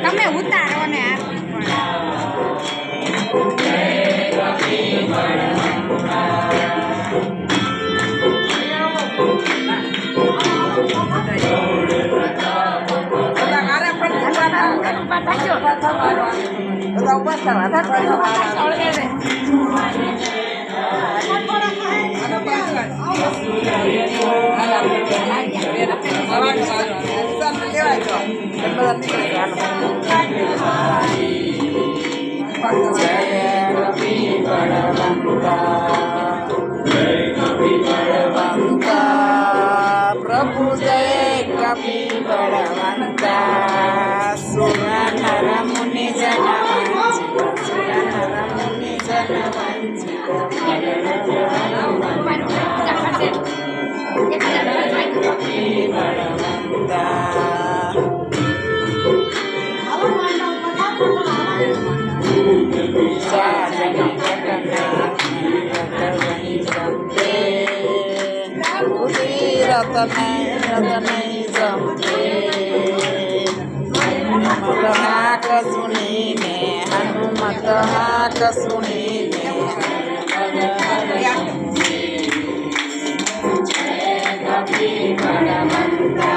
તમે ઉતારો ને प्रभु जय कपि बलवंता सुर नर मुनि जन वंचित सुर नर मुनि जन वंचित कपि बलवंता रतनै जमते हनुमत हाक सुनिने हनुमत हाक सुनिने कपि बलवंता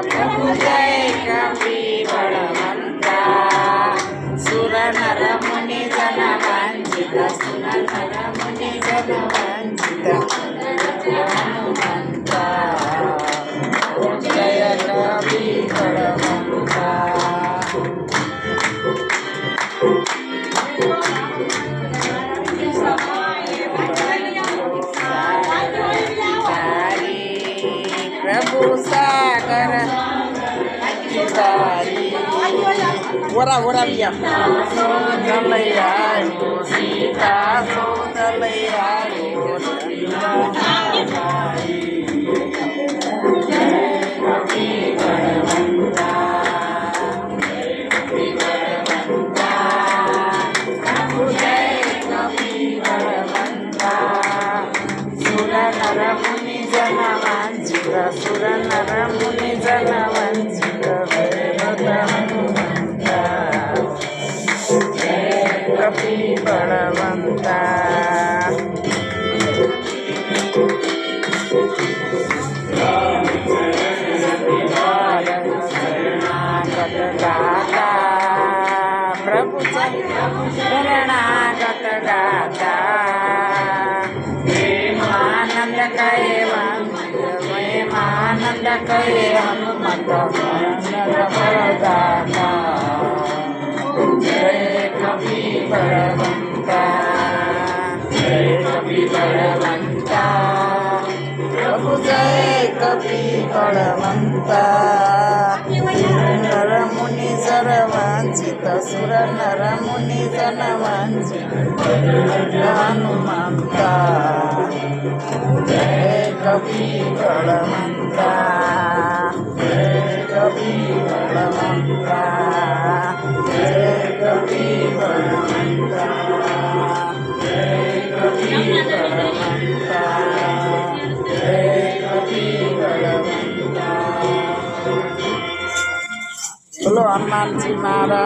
प्रभु जय कपि बलवंता सुर नर मुनि जन वंचित सुर नर मुनि जन वंचित हनुमंता जय कपि बलवंता प्रभु सागर ओरा लिया सोदलैया सीता सोदलैया कपि बलवंता प्रभु जय कपि बलवंता सुर नर मुनि जन वंचित सुर नर मुनि जन वंचित हनुमंता जय कपि बलवंता गाता प्रभु शरणागत गाता आनंद कहे आनंद कहे हनुमत वरदाता जय कपि बलवंता जय कपि बलवंता प्रभु जय कपि बलवंता नर मुनि जन वंचित सुर नर मुनि जन वंचित हनुमंता जय कपि बलवंता जय कपि बलवंता जय कपि बलवंता जय कपि बलवंता जय कपि बलवंता। बोलो हनुमान जी महाराज।